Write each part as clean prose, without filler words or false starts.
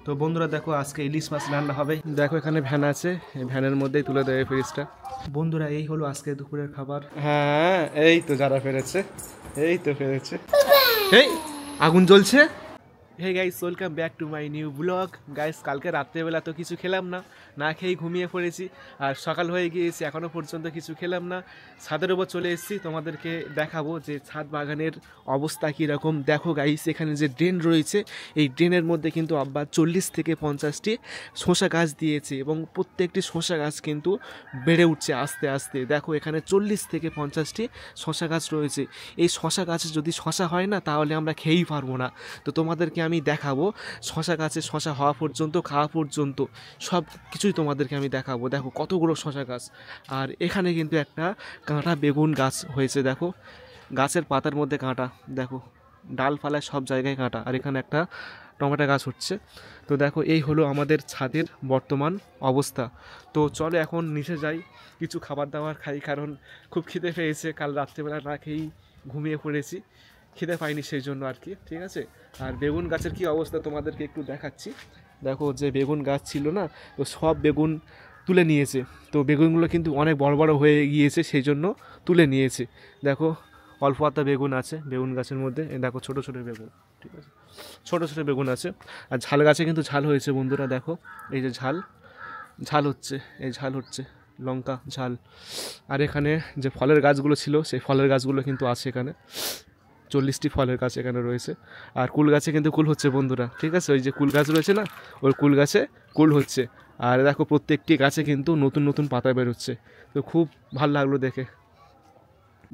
তো বন্ধুরা দেখো আজকে ইলিশ মাছ রান্না হবে। দেখো এখানে ভ্যান আছে, এই ভ্যানের মধ্যেই তুলে দেবে ফ্রিজটা। বন্ধুরা এই হলো আজকে দুপুরের খাবার। হ্যাঁ এই তো যারা ফেরেছে, এই তো ফেরেছে। এই আগুন জ্বলছে। Hey guys, welcome back to my new blog. Guys কালকে রাত্রেবেলা তো কিছু খেলাম না, না খেয়েই ঘুমিয়ে পড়েছি। আর সকাল হয়ে গিয়েছে, এখনও পর্যন্ত কিছু খেলাম না। ছাদের উপর চলে এসেছি, তোমাদেরকে দেখাবো যে ছাদ বাগানের অবস্থা কীরকম। দেখো গাইস, এখানে যে ড্রেন রয়েছে, এই ড্রেনের মধ্যে কিন্তু আব্বা 40 থেকে 50টি শসা গাছ দিয়েছে এবং প্রত্যেকটি শসা গাছ কিন্তু বেড়ে উঠছে আস্তে আস্তে। দেখো এখানে 40 থেকে 50টি শসা গাছ রয়েছে। এই শসা গাছে যদি শসা হয় না, তাহলে আমরা খেয়েই পারবো না। তো তোমাদেরকে আমি দেখাবো শসা গাছে শসা হওয়া পর্যন্ত, খাওয়া পর্যন্ত সব কিছুই তোমাদেরকে আমি দেখাবো। দেখো কতগুলো শসা গাছ। আর এখানে কিন্তু একটা কাঁটা বেগুন গাছ হয়েছে। দেখো গাছের পাতার মধ্যে কাঁটা, দেখো ডালপালায় সব জায়গায় কাঁটা। আর এখানে একটা টমেটো গাছ হচ্ছে। তো দেখো এই হলো আমাদের ছাদের বর্তমান অবস্থা। তো চলো এখন নিচে যাই, কিছু খাবার দাবার খাই, কারণ খুব খিদে পেয়েছে। কাল রাত্রেবেলা না খেয়েই ঘুমিয়ে পড়েছি, খিদে পাইনি সেই জন্য আর কি। ঠিক আছে, আর বেগুন গাছের কি অবস্থা তোমাদেরকে একটু দেখাচ্ছি। দেখো যে বেগুন গাছ ছিল না, তো সব বেগুন তুলে নিয়েছে। তো বেগুনগুলো কিন্তু অনেক বড় বড় হয়ে গিয়েছে, সেই জন্য তুলে নিয়েছে। দেখো অল্প আধা বেগুন আছে বেগুন গাছের মধ্যে। দেখো ছোটো ছোটো বেগুন, ঠিক আছে, ছোটো ছোটো বেগুন আছে। আর ঝাল গাছে কিন্তু ঝাল হয়েছে বন্ধুরা। দেখো এই যে ঝাল হচ্ছে, এই ঝাল হচ্ছে লঙ্কা ঝাল। আর এখানে যে ফলের গাছগুলো ছিল, সেই ফলের গাছগুলো কিন্তু আছে এখানে। 40টি ফলের গাছ এখানে রয়েছে। আর কুল গাছে কিন্তু কুল হচ্ছে বন্ধুরা, ঠিক আছে। ওই যে কুল গাছ রয়েছে না, ওই কুল গাছে কুল হচ্ছে। আর দেখো প্রত্যেকটি গাছে কিন্তু নতুন নতুন পাতা বেরোচ্ছে। তো খুব ভালো লাগলো দেখে।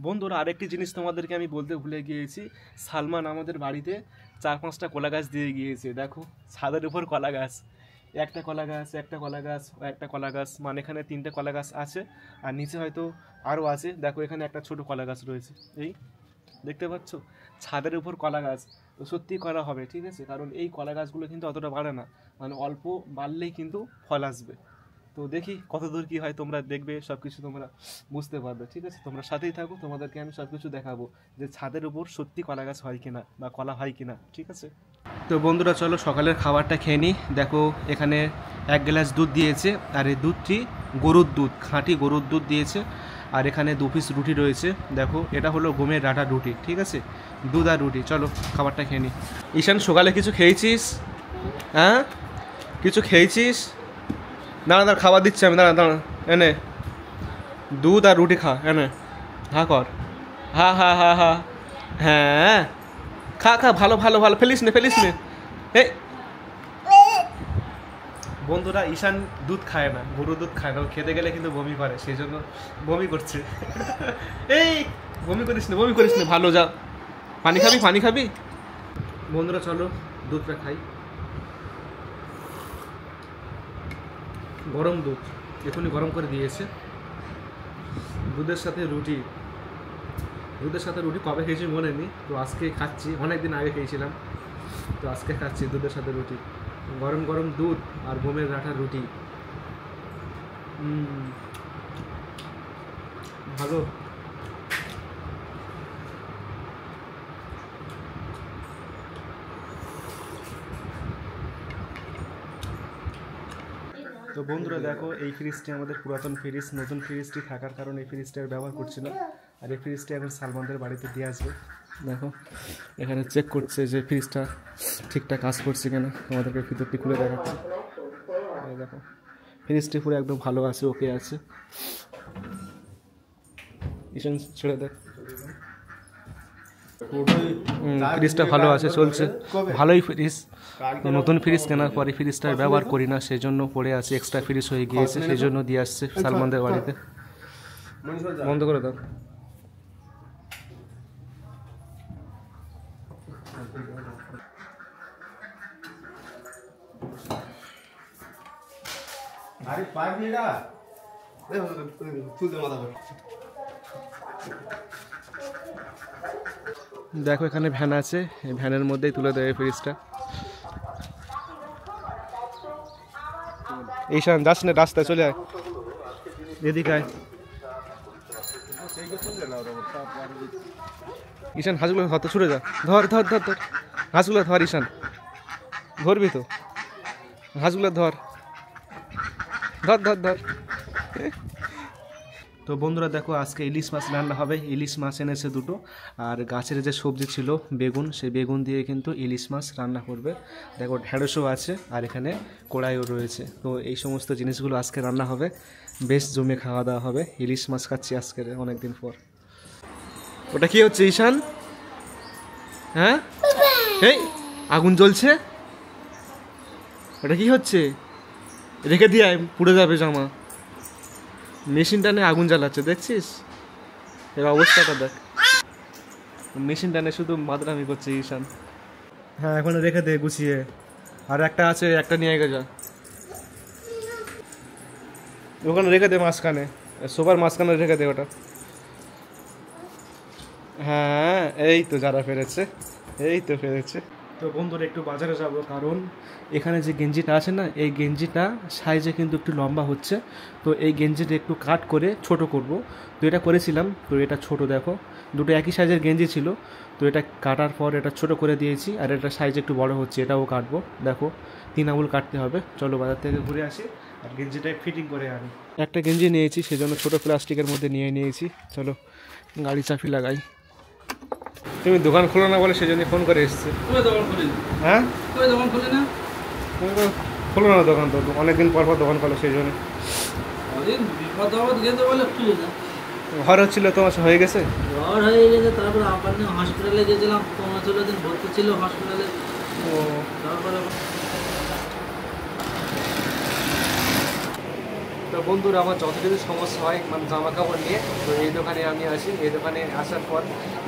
বন্ধুরা আরেকটি জিনিস তোমাদেরকে আমি বলতে ভুলে গিয়েছি, সালমান আমাদের বাড়িতে 4-5টা কলা গাছ দিয়ে গিয়েছে। দেখো ছাদের উপর কলা গাছ, একটা কলা গাছ, একটা কলা গাছ, একটা কলা গাছ, মানে এখানে 3টে কলা গাছ আছে। আর নিচে হয়তো আরও আছে। দেখো এখানে একটা ছোট কলা গাছ রয়েছে, এই দেখতে পাচ্ছ, ছাদের উপর কলা গাছ। তো সত্যি করা হবে, ঠিক আছে, কারণ এই কলা গাছগুলো কিন্তু অতটা বাড়ে না, মানে অল্প বাড়লেই কিন্তু ফল আসবে। তো দেখি কত দূর কী হয়, তোমরা দেখবে, সব কিছু তোমরা বুঝতে পারবে, ঠিক আছে। তোমরা সাথেই থাকো, তোমাদেরকে আমি সব কিছু দেখাবো যে ছাদের উপর সত্যি কলা গাছ হয় কিনা বা কলা হয় কিনা, ঠিক আছে। তো বন্ধুরা চলো সকালের খাবারটা খেয়ে নিই। দেখো এখানে 1 গ্লাস দুধ দিয়েছে, আর এই দুধটি গরুর দুধ, খাঁটি গরুর দুধ দিয়েছে। আর এখানে 2 পিস রুটি রয়েছে। দেখো এটা হলো গমের ডাটা রুটি, ঠিক আছে, দুধ আর রুটি। চলো খাবারটা খেয়ে নিই। ঈশান সকালে কিছু খেয়েছিস? হ্যাঁ কিছু খেয়েছিস? দাঁড়া দাঁড়া, খাবার দিচ্ছি আমি, দাঁড়া দাঁড়া, এনে দুধ আর রুটি খা, এনে হা কর, হা হা হা হা, হ্যাঁ খা খা, ভালো ভালো ভালো, ফেলিস নে ফেলিস নে। এই বন্ধুরা ঈশান দুধ খায় না, গরুর দুধ খায় না, ও খেতে গেলে কিন্তু বমি করে, সেই জন্য বমি করছে। এই বমি করিস না, বমি করিস না, ভালো যা, পানি খাবি, পানি খাবি। বন্ধুরা চলো দুধটা খাই। গরম দুধ, এখনই গরম করে দিয়েছে। দুধের সাথে রুটি, দুধের সাথে রুটি কবে খেয়েছি মনে নেই, তো আজকে খাচ্ছি। অনেক দিন আগে খেয়েছিলাম, তো আজকে খাচ্ছি দুধের সাথে রুটি। গরম গরম দুধ আর গমের ডাঁটার রুটি, ভালো। তো বন্ধুরা দেখো এই ফ্রিজটি আমাদের পুরাতন ফ্রিজ, নতুন ফ্রিজটি থাকার কারণে এই ফ্রিজটা ব্যবহার করছি না। আর এই ফ্রিজটি এখন সালমানদের বাড়িতে দিয়ে আসবে। দেখো এখানে চেক করছে যে ফ্রিজটা ঠিকঠাক কাজ করছে কিনা, আমাদেরকে ভিতরটি খুলে দেখাচ্ছে। দেখো ফ্রিজটি পুরো একদম ভালো আছে, ওকে আছে। ঈশান ছেড়ে দেখ, ফ্রিজটা ভালো আছে, চলছে ভালোই ফ্রিজ। নতুন ফ্রিজ কেনার পরে ফ্রিজটা ব্যবহার করি না, সেই জন্য পড়ে আছে, এক্সট্রা ফ্রিজ হয়ে গিয়েছে, সেই জন্য দিয়ে আসছে সালমানদের বাড়িতে। বন্ধ করে দাও। দেখো এখানে ভ্যান আছে, এই ভ্যানের মধ্যেই তুলে দেবে ফ্রিজটা। ঈশান যাস না, রাস্তায় চলে আয়, এদিকে আয়। ঈশান হাঁসগুলো ধরতে ছুটে যা, ধর ধর ধর ধর, হাঁসগুলো ধর ঈশান, ধরবি তো। ঘাসগুলো ধর ধর ধর ধর। তো বন্ধুরা দেখো আজকে ইলিশ মাছ রান্না হবে। ইলিশ মাছ এনেছে দুটো, আর গাছের যে সবজি ছিল বেগুন, সেই বেগুন দিয়ে কিন্তু ইলিশ মাছ রান্না করবে। দেখো ঢেঁড়সও আছে, আর এখানে কড়াইও রয়েছে। তো এই সমস্ত জিনিসগুলো আজকে রান্না হবে, বেশ জমে খাওয়া দাওয়া হবে। ইলিশ মাছ খাচ্ছি আজকে অনেকদিন পর। ওটা কি হচ্ছে ঈশান? হ্যাঁ, এই আগুন জ্বলছে, ওটা কি হচ্ছে? রেখে দিয়ে পুড়ে যাবে জামা। মেশিন টানে আগুন জ্বালাচ্ছে, দেখছিস এর অবস্থাটা দেখ। মেশিন টানে শুধু মাদরামি করছে ঈশান। হ্যাঁ এখন রেখে দে গুছিয়ে, আর একটা আছে, একটা নিয়ে গে যা, ওখানে রেখে দে মাঝখানে, সোফার মাঝখানে রেখে দে ওটা। হ্যাঁ এই তো যারা ফেরেছে, এই তো ফেরেছে। তো বন্ধুরা একটু বাজারে যাব, কারণ এখানে যে গেঞ্জিটা আছে না, এই গেঞ্জিটা সাইজে কিন্তু একটু লম্বা হচ্ছে। তো এই গেঞ্জিটা একটু কাট করে ছোট করব। তো এটা করেছিলাম, তো এটা ছোট দেখো, দুটো একই সাইজের গেঞ্জি ছিল, তো এটা কাটার পর এটা ছোট করে দিয়েছি, আর এটা সাইজ একটু বড় হচ্ছে, এটাও কাটবো। দেখো 3 আঙুল কাটতে হবে। চলো বাজার থেকে ঘুরে আসি আর গেঞ্জিটা ফিটিং করে আনি। একটা গেঞ্জি নিয়েছি, সেজন্য ছোটো প্লাস্টিকের মধ্যে নিয়েছি। চলো গাড়ি চাবি লাগাই। তুমি দোকান খোলো না বলে সেজন্য ফোন করে এসছে। হ্যাঁ খোলো না দোকান, তো অনেকদিন পর দোকান খোলো সেই জন্য। ঘর হচ্ছিল তোমার হয়ে গেছে? ঘর হয়ে গেছে, তারপর আবার হসপিটালে গেছিলাম, 15-16 দিন ভর্তি ছিল হসপিটালে। ও তারপরে তো বন্ধুরা আমার যত কিছু সমস্যা হয় মানে জামা কাপড় নিয়ে, তো এই দোকানে আমি আসি। এই দোকানে আসার পর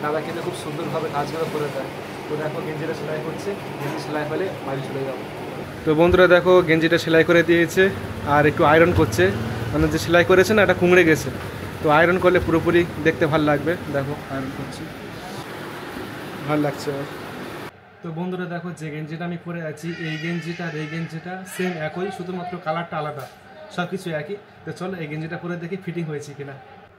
দাদা কিন্তু খুব সুন্দরভাবে কাজগুলো করে দেয়। তো দেখো গেঞ্জিটা সেলাই করছে, গেঞ্জি সেলাই হলে বাড়ি চলে যাবো। তো বন্ধুরা দেখো গেঞ্জিটা সেলাই করে দিয়েছে, আর একটু আয়রন করছে, মানে যে সেলাই করেছে না এটা কুঁকড়ে গেছে, তো আয়রন করলে পুরোপুরি দেখতে ভালো লাগবে। দেখো আয়রন করছি, ভালো লাগছে আমার। তো বন্ধুরা দেখো যে গেঞ্জিটা আমি পরে আছি, এই গেঞ্জিটা আর এই গেঞ্জিটা সেম একই, শুধুমাত্র কালারটা আলাদা, সব কিছু একই। তো চলো এই গেঞ্জিটা পরে দেখি ফিটিং হয়েছে কিনা।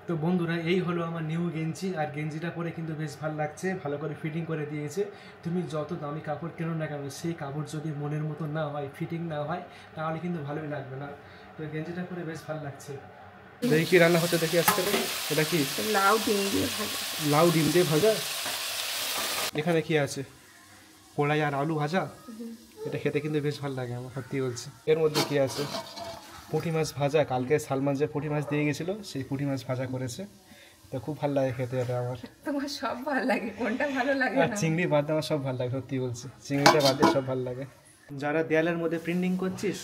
তো বন্ধুরা এই হলো আমার নিউ গেঞ্জি, আর গেঞ্জিটা পরে কিন্তু বেশ ভালো লাগছে, ভালো করে ফিটিং করে দিয়েছে। তুমি যত দামি কাপড় কেনো না কেন, সেই কাপড় যদি মনের মতো না হয়, ফিটিং না হয়, তাহলে কিন্তু ভালোই লাগবে না। তো গেঞ্জিটা পরে বেশ ভালো লাগছে। দেখি কি রান্না হচ্ছে, দেখি আজকে। এটা কি? লাউ ডিম দিয়ে ভাজা। লাউ ডিম দিয়ে ভাজা। এখানে কি আছে? কড়াই আর আলু ভাজা। এটা খেতে কিন্তু বেশ ভালো লাগে আমার, সত্যি বলছি। এর মধ্যে কি আছে? পুঁটি মাছ ভাজা, কালকে সালমান যে পুঁটি মাছ দিয়ে গেছিলো, সেই পুঁটি মাছ ভাজা করেছে। তো খুব ভালো লাগে খেতে এটা আমার। তোমার সব ভালো লাগে, কোনটা ভালো লাগে আর না? চিংড়ি বাদ আমার সব ভালো লাগে, সত্যি বলছি, চিংড়িটা বাদ দিয়ে সব ভালো লাগে। যারা দেয়ালের মধ্যে প্রিন্টিং করছিস,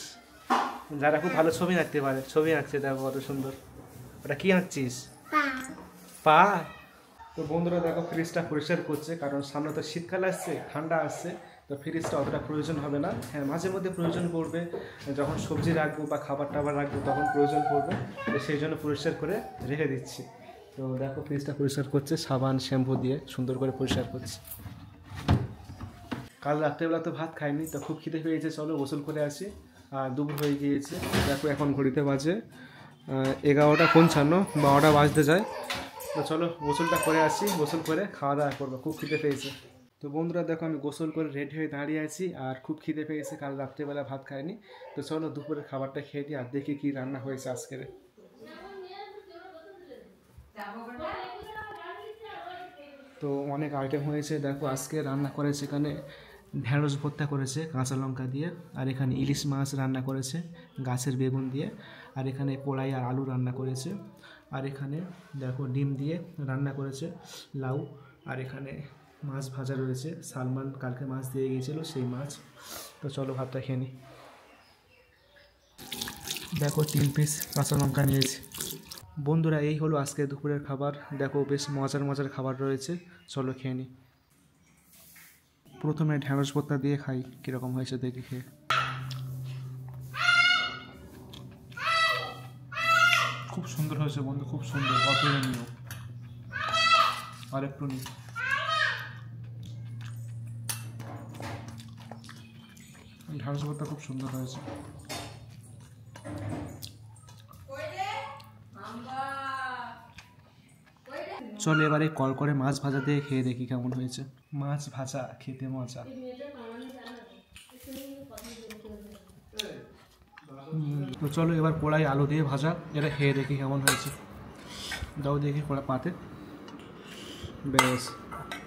যারা খুব ভালো ছবি আঁকতে পারে, ছবি আঁকছে দেখো কত সুন্দর। ওটা কি আঁকছিস? পা। তো বন্ধুরা দেখো ফ্রিজটা পরিষ্কার করছে, কারণ সামনে তো শীতকাল আসছে, ঠান্ডা আসছে, তো ফ্রিজটা অতটা প্রয়োজন হবে না। হ্যাঁ মাঝে মধ্যে প্রয়োজন পড়বে, যখন সবজি রাখবো বা খাবার টাবার রাখবো তখন প্রয়োজন পড়বে, তো সেই জন্য পরিষ্কার করে রেখে দিচ্ছি। তো দেখো ফ্রিজটা পরিষ্কার করছে, সাবান শ্যাম্পু দিয়ে সুন্দর করে পরিষ্কার করছে। কাল রাত্রেবেলা তো ভাত খাইনি, তো খুব খিদে পেয়েছে, চলো গোসল করে আসি। আর দুপুর হয়ে গিয়েছে, দেখো এখন ঘড়িতে বাজে 11:55, 12টা বাজতে যায়। তো চলো গোসলটা করে আসি, গোসল করে খাওয়া দাওয়া করবো, খুব খিদে পেয়েছে। তো বন্ধুরা দেখো আমি গোসল করে রেডি হয়ে দাঁড়িয়ে আছি, আর খুব খিদে পেয়েছে, কাল রাত্রেবেলা ভাত খাইনি। তো চলো দুপুরের খাবারটা খেয়ে দিই, আর দেখি কী রান্না হয়েছে আজকের। তো অনেক আইটেম হয়েছে দেখো, আজকে রান্না করেছে এখানে ঢেঁড়স ভর্তা করেছে কাঁচা লঙ্কা দিয়ে, আর এখানে ইলিশ মাছ রান্না করেছে গাছের বেগুন দিয়ে, আর এখানে পোড়াই আর আলু রান্না করেছে, আর এখানে দেখো ডিম দিয়ে রান্না করেছে লাউ, আর এখানে মাছ ভাজা রয়েছে, সালমান কালকে মাছ দিয়ে গিয়েছিলো সেই মাছ। তো চলো ভাতটা খেয়ে নিই। দেখো 3 পিস কাঁচা লঙ্কা নিয়েছি। বন্ধুরা এই হলো আজকে দুপুরের খাবার, দেখো বেশ মজার মজার খাবার রয়েছে, চলো খেয়ে নিই। প্রথমে ঢেঁড়স ভর্তা দিয়ে খাই, কীরকম হয়েছে দেখি খেয়ে। খুব সুন্দর হয়েছে বন্ধু, খুব সুন্দর, অতুলনীয়। আর একটু নিই। ঢেঁড়স ভর্তা খুব সুন্দর হয়েছে। চলো এবারে কল করে মাছ ভাজা দিয়ে খেয়ে দেখি কেমন হয়েছে। মাছ ভাজা খেতে মজা। তো চলো এবার কড়াই আলু দিয়ে ভাজা, এটা খেয়ে দেখি কেমন হয়েছে। দাও দেখি কড়া পাতে, ব্যাস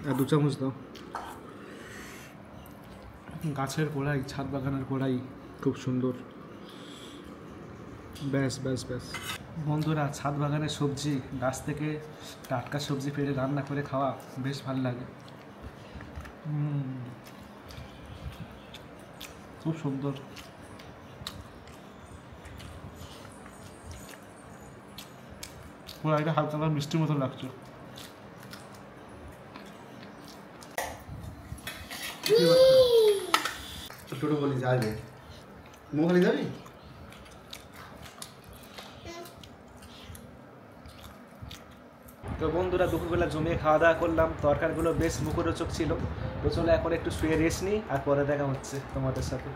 আর 2 চামচ দাও। গাছের কড়াই, ছাদ বাগানের কড়াই, খুব সুন্দর। ব্যাস ব্যাস ব্যাস বন্ধুরা, ছাদ বাগানের সবজি, গাছ থেকে টাটকা সবজি পেড়ে রান্না করে খাওয়া বেশ ভালো লাগে। খুব সুন্দর। কড়াইটা হালকা হালকা মিষ্টির মতো লাগছে। ছোটো বলি যাবে, মোখালি যাবি? তো বন্ধুরা, দুপুরবেলা জমিয়ে খাওয়া দাওয়া করলাম, তরকারিগুলো বেশ মুখরোচক ছিল। তো চলো এখন একটু শুয়ে রেস্ট নিই, আর পরে দেখা হচ্ছে তোমাদের সাথে।